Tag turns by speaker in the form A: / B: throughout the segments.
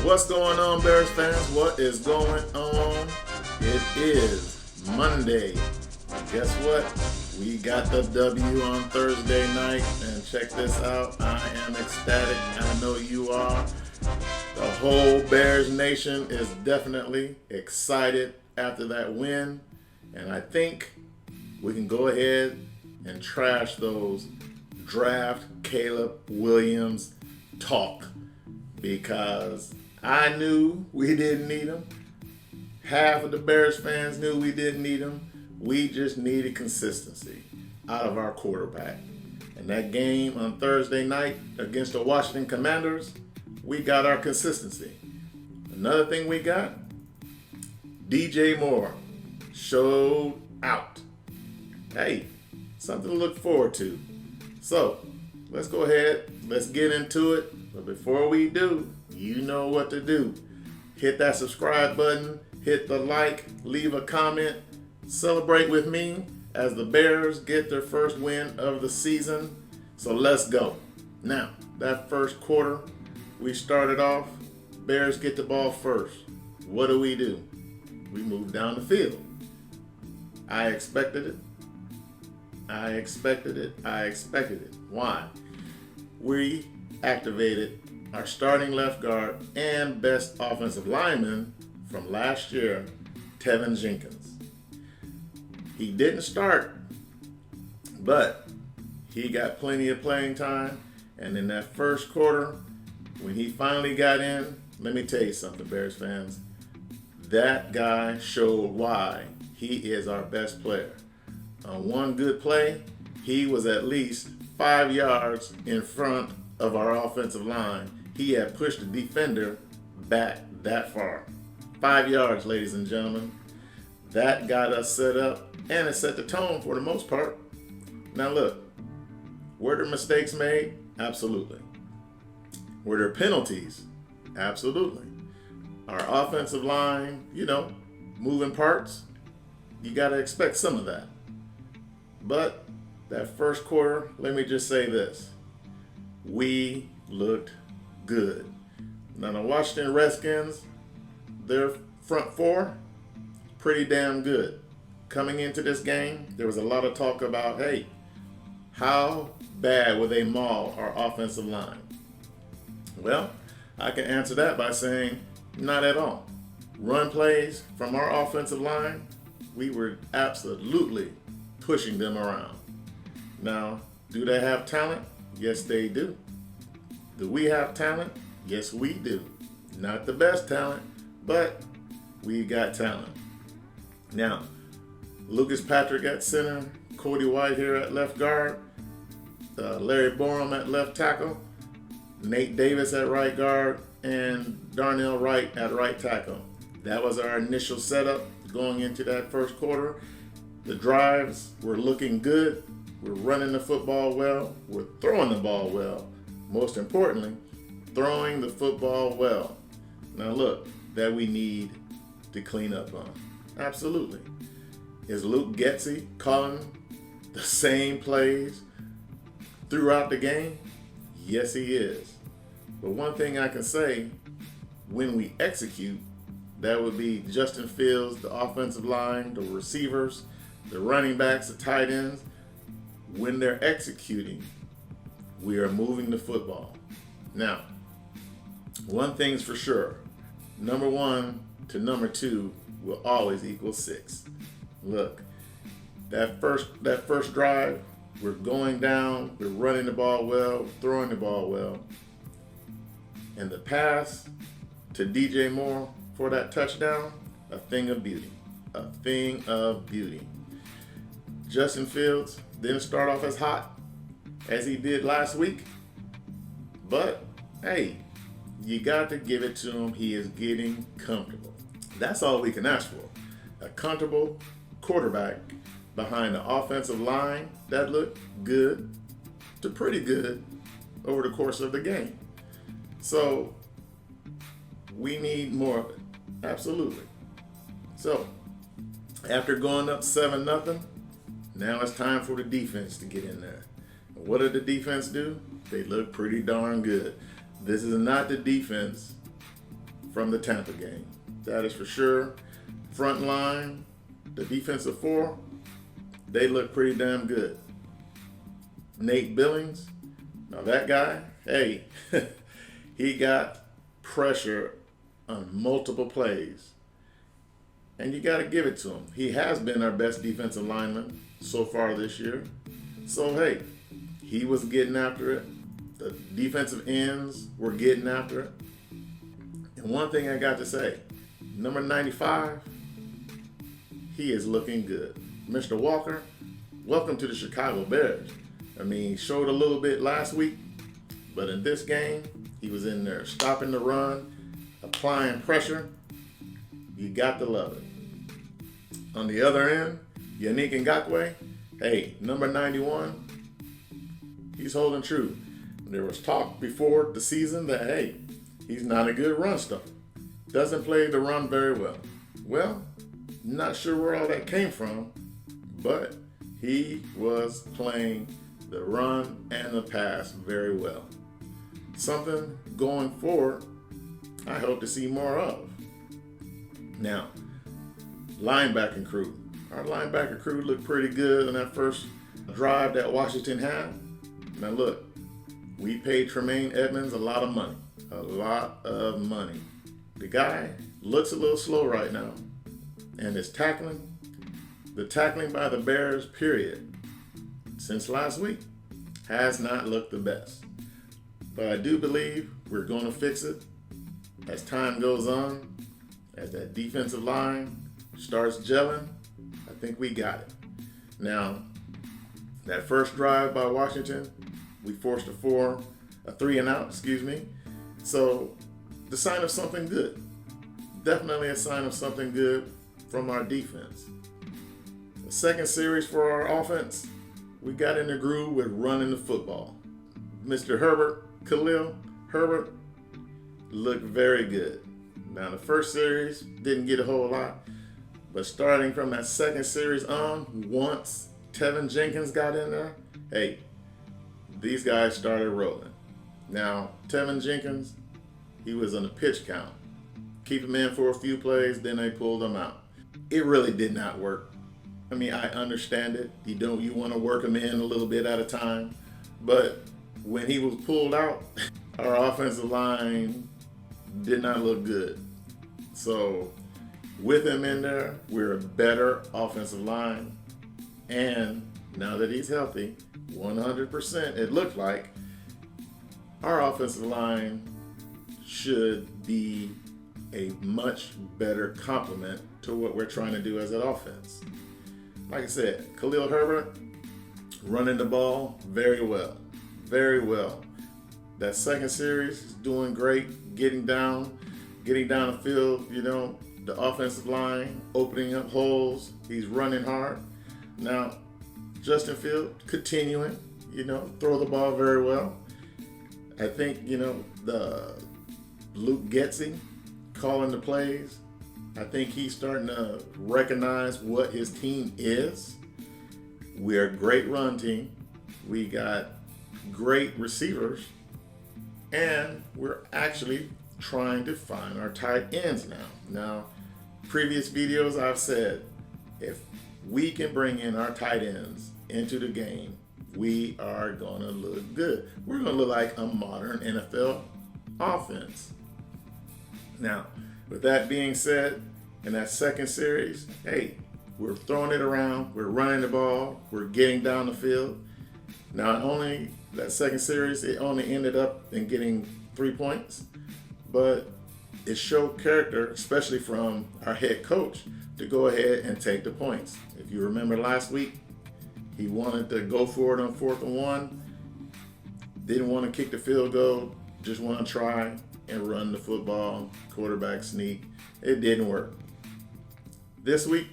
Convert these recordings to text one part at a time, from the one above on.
A: What's going on, Bears fans? What is going on? It is Monday. Guess what? We got the W on Thursday night, and check this out. I am ecstatic. I know you are. The whole Bears Nation is definitely excited after that win, and I think we can go ahead and trash those draft Caleb Williams talk, because I knew we didn't need him. Half of the Bears fans knew we didn't need him. We just needed consistency out of our quarterback. And that game on Thursday night against the Washington Commanders, we got our consistency. Another thing we got, DJ Moore showed out. Hey, something to look forward to. So, let's go ahead, let's get into it. But before we do, you know what to do. Hit that subscribe button, hit the like, leave a comment, celebrate with me as the Bears get their first win of the season. So let's go. Now, that first quarter, we started off, Bears get the ball first. What do? We move down the field. I expected it. Why? We activated our starting left guard and best offensive lineman from last year, Tevin Jenkins. He didn't start, but he got plenty of playing time. And in that first quarter, when he finally got in, let me tell you something, Bears fans. That guy showed why he is our best player. On one good play, he was at least 5 yards in front of our offensive line. He had pushed the defender back that far. 5 yards, ladies and gentlemen. That got us set up, and it set the tone for the most part. Now look, were there mistakes made? Absolutely. Were there penalties? Absolutely. Our offensive line, moving parts, you got to expect some of that. But that first quarter, let me just say this. We looked good. Now the Washington Redskins, their front four, pretty damn good. Coming into this game, there was a lot of talk about, hey, how bad will they maul our offensive line? Well, I can answer that by saying not at all. Run plays from our offensive line, we were absolutely pushing them around. Now, do they have talent? Yes, they do. Do we have talent? Yes, we do. Not the best talent, but we got talent. Now, Lucas Patrick at center, Cody White here at left guard, Larry Borum at left tackle, Nate Davis at right guard, and Darnell Wright at right tackle. That was our initial setup going into that first quarter. The drives were looking good. We're running the football well. We're throwing the ball well. Most importantly, throwing the football well. Now look, that we need to clean up on. Absolutely. Is Luke Getsy calling the same plays throughout the game? Yes, he is. But one thing I can say, when we execute, that would be Justin Fields, the offensive line, the receivers, the running backs, the tight ends. When they're executing, we are moving the football. Now, one thing's for sure. Number 1 to number 2 will always equal 6. Look, that first drive, we're going down, we're running the ball well, throwing the ball well. And the pass to DJ Moore for that touchdown, a thing of beauty. A thing of beauty. Justin Fields didn't start off as hot as he did last week. But, hey, you got to give it to him. He is getting comfortable. That's all we can ask for. A comfortable quarterback behind the offensive line that looked good to pretty good over the course of the game. So, we need more of it. Absolutely. So, after going up 7-0, now it's time for the defense to get in there. What did the defense do? They look pretty darn good. This is not the defense from the Tampa game. That is for sure. Front line, the defensive four, they look pretty damn good. Nate Billings, now that guy, hey, he got pressure on multiple plays. And you got to give it to him. He has been our best defensive lineman so far this year. So, hey, he was getting after it. The defensive ends were getting after it. And one thing I got to say, number 95, he is looking good. Mr. Walker, welcome to the Chicago Bears. I mean, he showed a little bit last week, but in this game, he was in there stopping the run, applying pressure. You got to love it. On the other end, Yannick Ngakoue, hey, number 91, he's holding true. There was talk before the season that, hey, he's not a good run stuffer. Doesn't play the run very well. Well, not sure where all that came from, but he was playing the run and the pass very well. Something going forward I hope to see more of. Now, linebacking crew. Our linebacker crew looked pretty good in that first drive that Washington had. Now look, we paid Tremaine Edmonds a lot of money. A lot of money. The guy looks a little slow right now. And his tackling, the tackling by the Bears, period, since last week, has not looked the best. But I do believe we're going to fix it as time goes on, as that defensive line starts gelling. I think we got it. Now, that first drive by Washington, we forced a 3 and out, So, the sign of something good. Definitely a sign of something good from our defense. The second series for our offense, we got in the groove with running the football. Mr. Khalil Herbert, looked very good. Now, the first series didn't get a whole lot, but starting from that second series on, once Tevin Jenkins got in there, hey, these guys started rolling. Now, Tevin Jenkins, he was on a pitch count. Keep him in for a few plays, then they pulled him out. It really did not work. I mean, I understand it. You want to work him in a little bit at a time, but when he was pulled out, our offensive line did not look good. So with him in there, we're a better offensive line. And now that he's healthy, 100%, it looked like our offensive line should be a much better complement to what we're trying to do as an offense. Like I said, Khalil Herbert running the ball very well. Very well. That second series is doing great, getting down the field, the offensive line, opening up holes. He's running hard. Now, Justin Field continuing, throw the ball very well. I think, the Luke Getsy calling the plays. I think he's starting to recognize what his team is. We're a great run team. We got great receivers. And we're actually trying to find our tight ends now. Now, previous videos I've said, if we can bring in our tight ends into the game, we are going to look good. We're going to look like a modern NFL offense. Now, with that being said, in that second series, hey, we're throwing it around, we're running the ball, we're getting down the field. Not only that second series, it only ended up in getting 3 points, but it showed character, especially from our head coach, to go ahead and take the points. If you remember last week, he wanted to go for it on 4th and 1, didn't want to kick the field goal, just want to try and run the football, quarterback sneak. It didn't work. This week,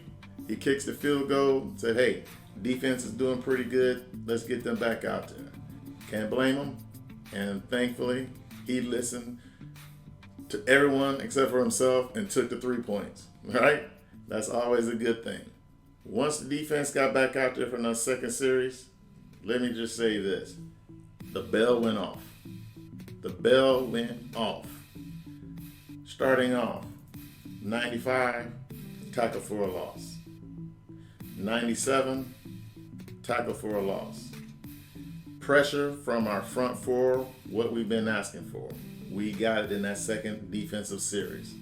A: he kicks the field goal, said, hey, defense is doing pretty good. Let's get them back out there. Can't blame him. And thankfully, he listened to everyone except for himself and took the 3 points. Right? That's always a good thing. Once the defense got back out there for that second series, let me just say this. The bell went off. The bell went off. Starting off, 95, tackle for a loss. 97, tackle for a loss. Pressure from our front four, what we've been asking for. We got it in that second defensive series.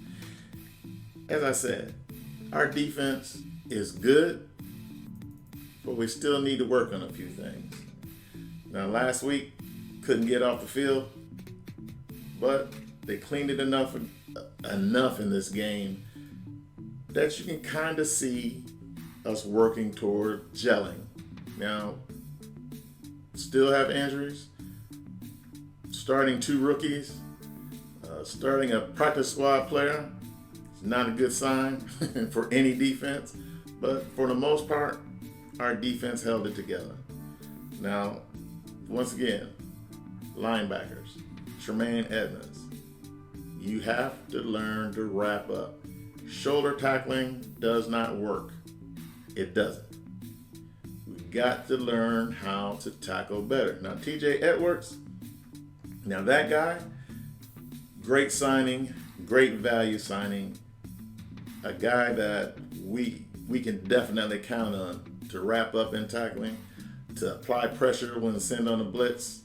A: As I said, our defense is good, but we still need to work on a few things. Now, last week, couldn't get off the field, but they cleaned it enough in this game that you can kind of see us working toward gelling. Now, still have injuries, starting 2 rookies, starting a practice squad player. It's not a good sign for any defense, but for the most part, our defense held it together. Now, once again, linebackers, Tremaine Edmonds, you have to learn to wrap up. Shoulder tackling does not work. It doesn't. We've got to learn how to tackle better. Now, TJ Edwards, now that guy, great signing, great value signing, a guy that we can definitely count on to wrap up in tackling, to apply pressure when sent on a blitz,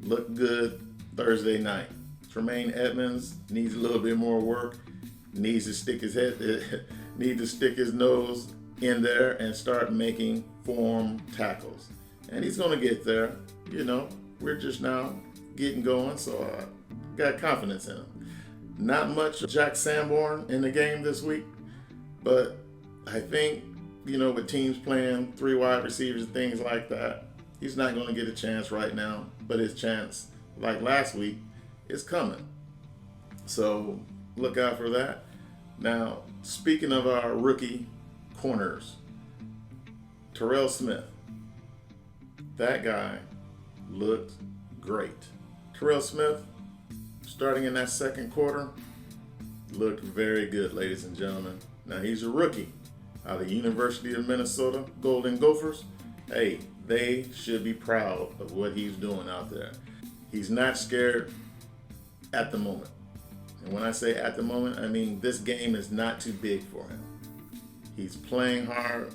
A: look good Thursday night. Tremaine Edmonds needs a little bit more work, needs to stick his nose in there and start making form tackles. And he's going to get there. You know, we're just now getting going, so I got confidence in him. Not much Jack Sanborn in the game this week, but I think, you know, with teams playing 3 wide receivers and things like that, he's not going to get a chance right now, but his chance, like last week, is coming. So look out for that. Now, speaking of our rookie corners, Terrell Smith, that guy looked great. Terrell Smith, starting in that second quarter, looked very good, ladies and gentlemen. Now, he's a rookie out of the University of Minnesota, Golden Gophers. Hey, they should be proud of what he's doing out there. He's not scared at the moment. And when I say at the moment, I mean this game is not too big for him. He's playing hard.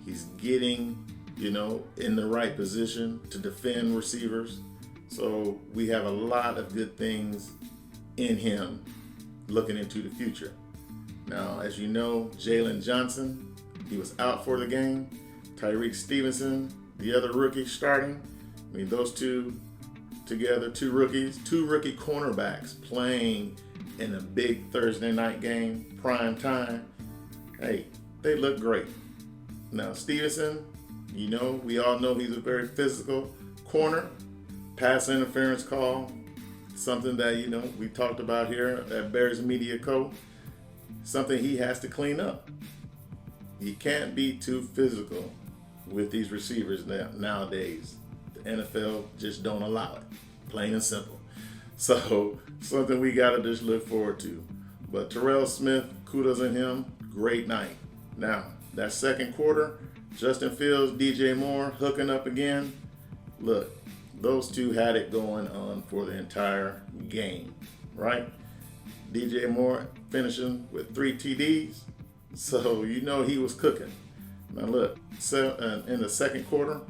A: He's getting, you know, in the right position to defend receivers. So we have a lot of good things in him looking into the future. Now, as you know, Jalen Johnson, he was out for the game. Tyreek Stevenson, the other rookie, starting. I mean, those two together, 2 rookies, 2 rookie cornerbacks playing in a big Thursday night game, prime time. Hey, they look great. Now, Stevenson, you know, we all know he's a very physical corner. Pass interference call, something that, you know, we talked about here at BearsMediaCo, something he has to clean up. He can't be too physical with these receivers nowadays. The NFL just don't allow it, plain and simple. So something we got to just look forward to. But Terrell Smith, kudos on him, great night. Now, that second quarter, Justin Fields, DJ Moore hooking up again. Look, those two had it going on for the entire game, right? DJ Moore finishing with 3 TDs, so you know he was cooking. Now look, in the second quarter,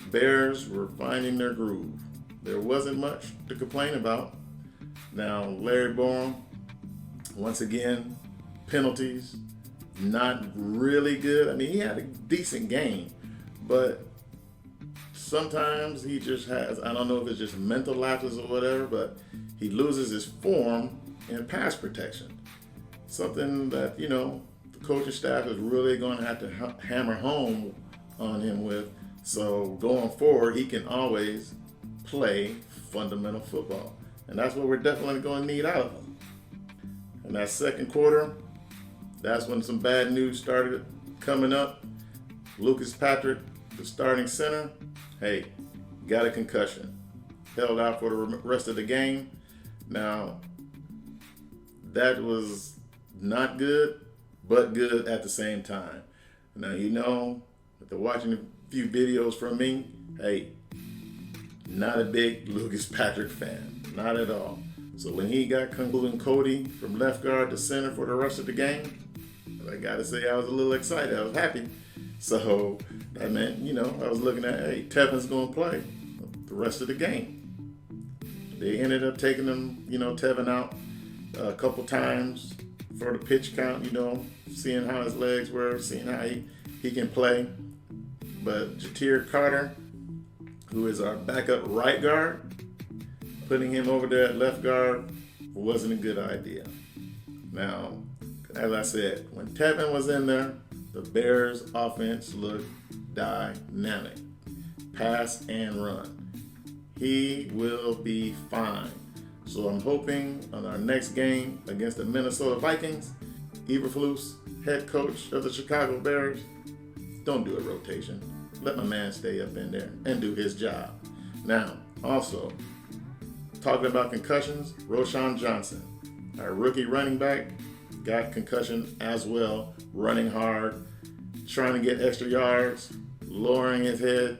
A: Bears were finding their groove. There wasn't much to complain about. Now, Larry Borum, once again, penalties, not really good. I mean, he had a decent game, but sometimes he just has, I don't know if it's just mental lapses or whatever, but he loses his form in pass protection. Something that, you know, the coaching staff is really going to have to hammer home on him with. So going forward, he can always play fundamental football. And that's what we're definitely going to need out of him. In that second quarter, that's when some bad news started coming up. Lucas Patrick, the starting center, hey, got a concussion. Held out for the rest of the game. Now, that was not good, but good at the same time. Now, you know, after watching a few videos from me, hey, not a big Lucas Patrick fan. Not at all. So when he got moving Cody from left guard to center for the rest of the game, I gotta say I was a little excited. I was happy. So that meant, I was looking at, hey, Tevin's gonna play the rest of the game. They ended up taking him, Tevin out a couple times for the pitch count, seeing how his legs were, seeing how he can play. But Jatir Carter, who is our backup right guard, putting him over there at left guard wasn't a good idea. Now, as I said, when Tevin was in there, the Bears offense looked dynamic. Pass and run. He will be fine. So I'm hoping on our next game against the Minnesota Vikings, Eberflus, head coach of the Chicago Bears, don't do a rotation. Let my man stay up in there and do his job. Now, also, talking about concussions, Roschon Johnson, our rookie running back, got concussion as well, running hard, trying to get extra yards, lowering his head,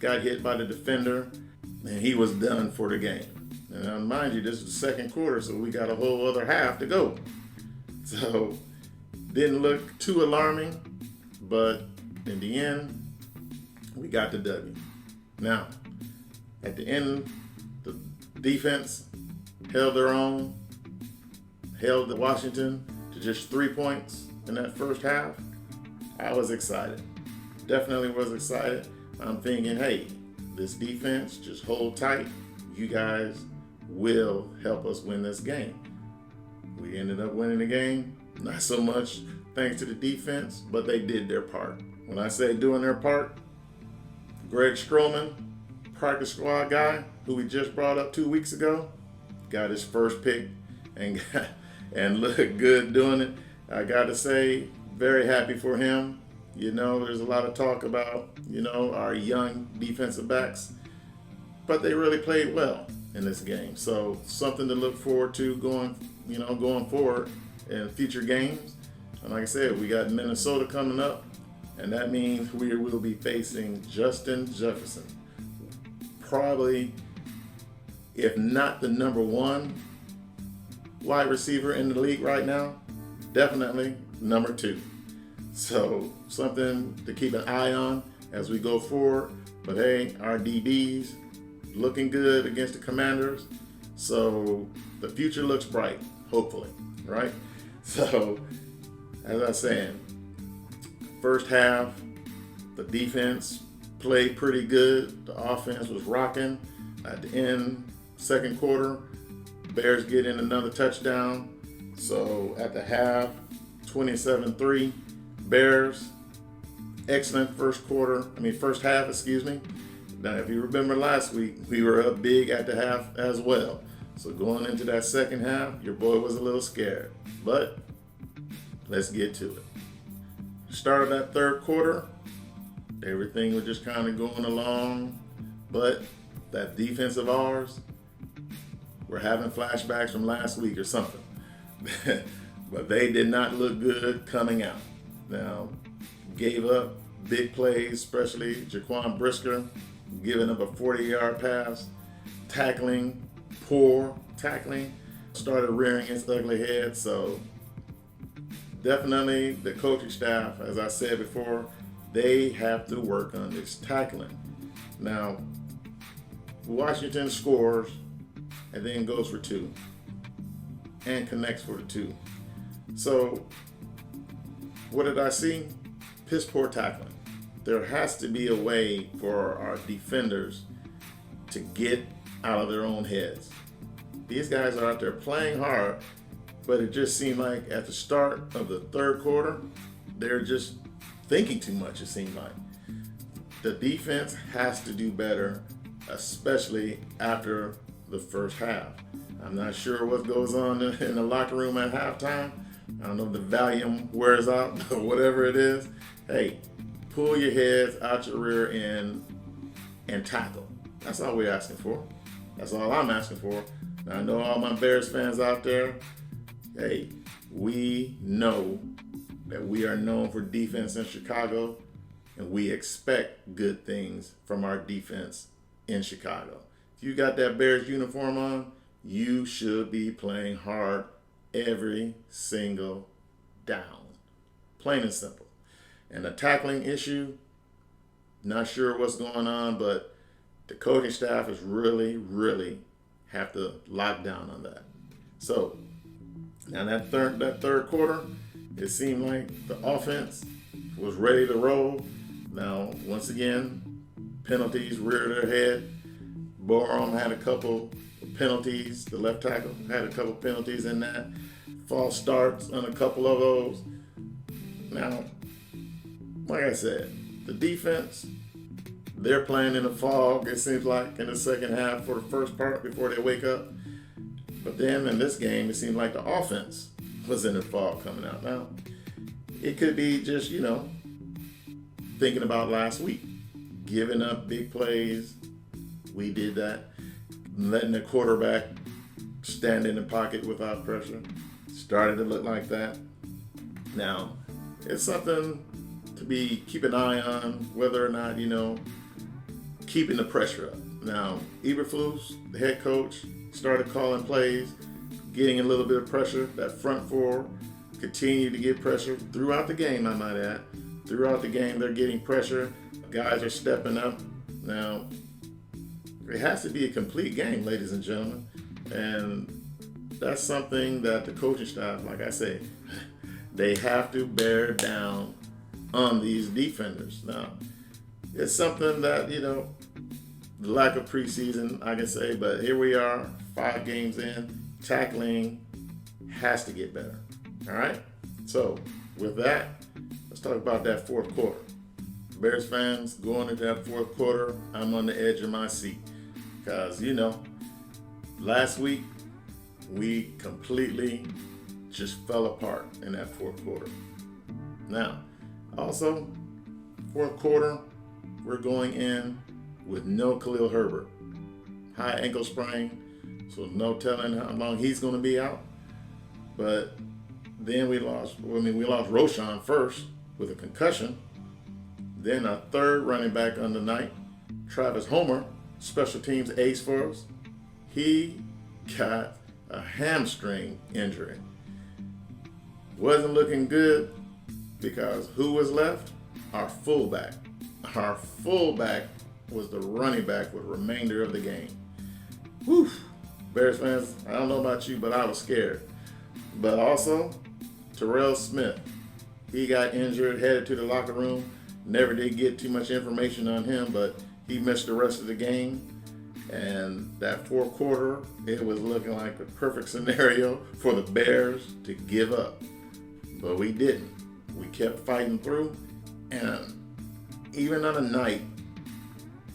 A: got hit by the defender, and he was done for the game. And now, mind you, this is the second quarter, so we got a whole other half to go. So, didn't look too alarming, but in the end, we got the W. Now, at the end, the defense held their own, held the Washington to just 3 points in that first half. I was excited. Definitely was excited. I'm thinking, hey, this defense, just hold tight. You guys will help us win this game. We ended up winning the game. Not so much thanks to the defense, but they did their part. When I say doing their part, Greg Stroman, practice squad guy, who we just brought up 2 weeks ago, got his first pick and looked good doing it. I got to say, very happy for him. There's a lot of talk about, our young defensive backs, but they really played well in this game. So something to look forward to going forward in future games. And like I said, we got Minnesota coming up, and that means we will be facing Justin Jefferson. Probably, if not the number one wide receiver in the league right now, definitely number 2. So something to keep an eye on as we go forward. But hey, our DBs looking good against the Commanders. So the future looks bright, hopefully, right? So as I was saying, first half, the defense played pretty good. The offense was rocking. At the end, second quarter, Bears get in another touchdown. So at the half, 27-3, Bears. Excellent first half, excuse me. Now, if you remember last week, we were up big at the half as well. So going into that second half, your boy was a little scared. But let's get to it. Start of that third quarter, everything was just kind of going along. But that defense of ours, we're having flashbacks from last week or something. But they did not look good coming out. Now, gave up big plays, especially Jaquan Brisker, giving up a 40-yard pass, tackling, poor tackling, started rearing its ugly head. So definitely the coaching staff, as I said before, they have to work on this tackling. Now, Washington scores and then goes for 2 and connects for the 2. So what did I see? Piss poor tackling. There has to be a way for our defenders to get out of their own heads. These guys are out there playing hard, but it just seemed like at the start of the third quarter, they're just thinking too much, it seemed like. The defense has to do better, especially after the first half. I'm not sure what goes on in the locker room at halftime. I don't know if the Valium wears out or whatever it is. Hey, pull your heads out your rear end and tackle. That's all we're asking for. That's all I'm asking for. Now, I know all my Bears fans out there, hey, we know that we are known for defense in Chicago, and we expect good things from our defense in Chicago. If you got that Bears uniform on, you should be playing hard every single down. Plain and simple. And the tackling issue, not sure what's going on, but the coaching staff is really have to lock down on that. So now that third quarter, it seemed like the offense was ready to roll. Now, once again, penalties reared their head. Borum had a couple penalties. The left tackle had a couple penalties in that. False starts on a couple of those. Now, like I said, the defense, they're playing in the fog, it seems like, in the second half for the first part before they wake up. But then in this game, it seemed like the offense was in the fog coming out. Now, it could be just, thinking about last week, giving up big plays. We did that. Letting the quarterback stand in the pocket without pressure. Started to look like that. Now, it's something to keep an eye on, whether or not, keeping the pressure up. Now, Eberflus, the head coach, started calling plays, getting a little bit of pressure. That front four continued to get pressure throughout the game, I might add. Throughout the game, they're getting pressure. Guys are stepping up. Now, it has to be a complete game, ladies and gentlemen. And that's something that the coaching staff, like I say, they have to bear down on these defenders. Now, it's something that, the lack of preseason, I can say, but here we are, 5 games in. Tackling has to get better. All right? So, with that, let's talk about that fourth quarter. Bears fans, going into that fourth quarter, I'm on the edge of my seat. Because, last week, we completely just fell apart in that fourth quarter. Now, also, fourth quarter, we're going in with no Khalil Herbert. High ankle sprain, so no telling how long he's going to be out. But then we lost Roschon first with a concussion. Then our third running back on the night, Travis Homer, special teams ace for us. He got a hamstring injury. Wasn't looking good because who was left? Our fullback. Our fullback was the running back for the remainder of the game. Whew. Bears fans, I don't know about you, but I was scared. But also, Terrell Smith, he got injured, headed to the locker room. Never did get too much information on him, but he missed the rest of the game. And that fourth quarter, it was looking like a perfect scenario for the Bears to give up. But we didn't. We kept fighting through. And even on a night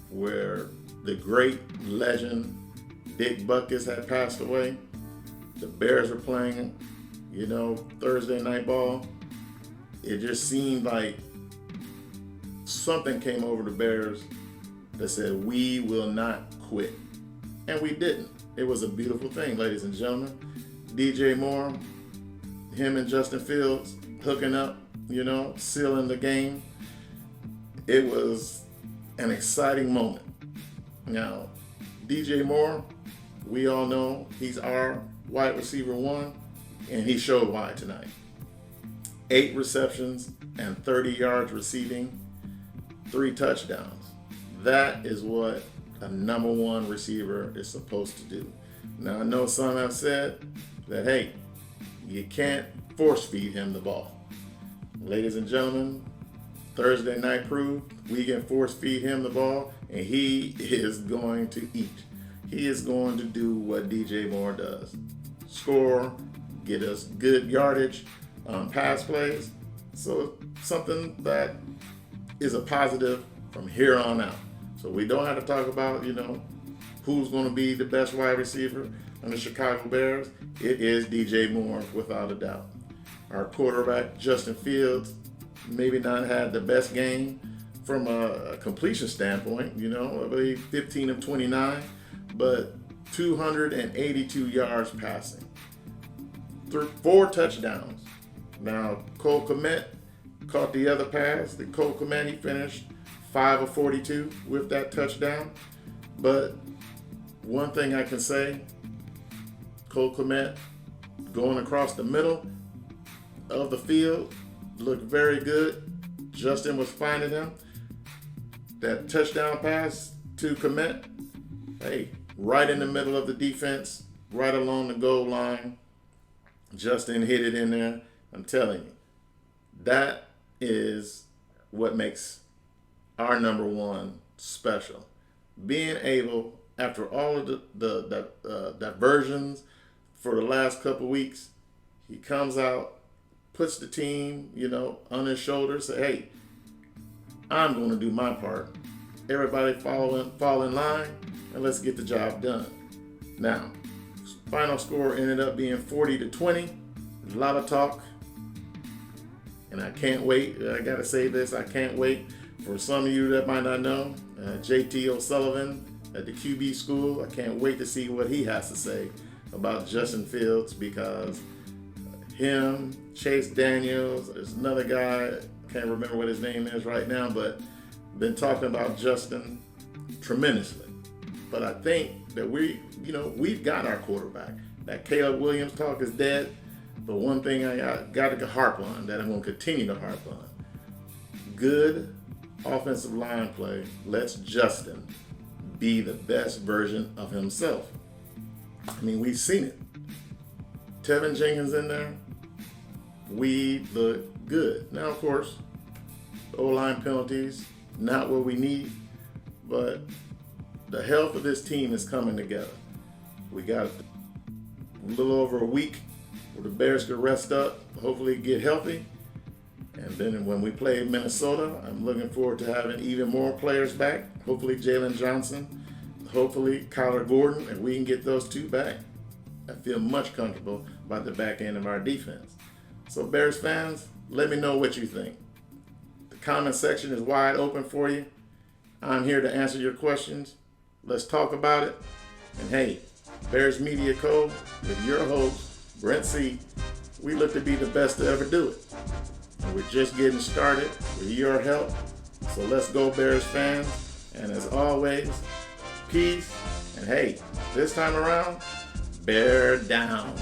A: where the great legend Dick Butkus had passed away, the Bears were playing, Thursday night ball. It just seemed like something came over the Bears that said, we will not quit. And we didn't. It was a beautiful thing, ladies and gentlemen. DJ Moore, him and Justin Fields hooking up, sealing the game. It was an exciting moment. Now, DJ Moore, we all know he's our wide receiver 1, and he showed why tonight. 8 receptions and 30 yards receiving, 3 touchdowns. That is what a number 1 receiver is supposed to do. Now, I know some have said that, hey, you can't force feed him the ball. Ladies and gentlemen, Thursday night proved we can force feed him the ball, and he is going to eat. He is going to do what DJ Moore does. Score, get us good yardage on pass plays. So something that is a positive from here on out. So we don't have to talk about, who's going to be the best wide receiver on the Chicago Bears. It is DJ Moore, without a doubt. Our quarterback, Justin Fields, maybe not had the best game from a completion standpoint, I believe 15 of 29, but 282 yards passing. 4 touchdowns. Now, Cole Kmet caught the other pass. The Cole Kmet, he finished 5 of 42 with that touchdown. But one thing I can say, Cole Kmet going across the middle of the field looked very good. Justin was finding him. That touchdown pass to Kmet, hey, right in the middle of the defense, right along the goal line. Justin hit it in there. I'm telling you, that is what makes our number one special. Being able, after all of the diversions for the last couple weeks, he comes out, puts the team, on his shoulders, say, hey, I'm going to do my part. Everybody fall in line, and let's get the job done. Now, final score ended up being 40-20. A lot of talk, and I can't wait. I got to say this. I can't wait for some of you that might not know, JT O'Sullivan at the QB school. I can't wait to see what he has to say about Justin Fields, because him, Chase Daniels, there's another guy, can't remember what his name is right now, but been talking about Justin tremendously. But I think that we've got our quarterback. That Caleb Williams talk is dead. But one thing I got to harp on, that I'm going to continue to harp on, good offensive line play lets Justin be the best version of himself. I mean, we've seen it. Tevin Jenkins in there, we look good. Now, of course, O-line penalties, not what we need, but the health of this team is coming together. We got a little over a week where the Bears could rest up, hopefully get healthy. And then when we play Minnesota, I'm looking forward to having even more players back. Hopefully Jalen Johnson, hopefully Kyler Gordon, and we can get those two back. I feel much comfortable about the back end of our defense. So Bears fans, let me know what you think. The comment section is wide open for you. I'm here to answer your questions. Let's talk about it. And hey, BearsMediaCo with your host, Brent C. We look to be the best to ever do it. And we're just getting started with your help. So let's go, Bears fans. And as always, peace. And hey, this time around, bear down.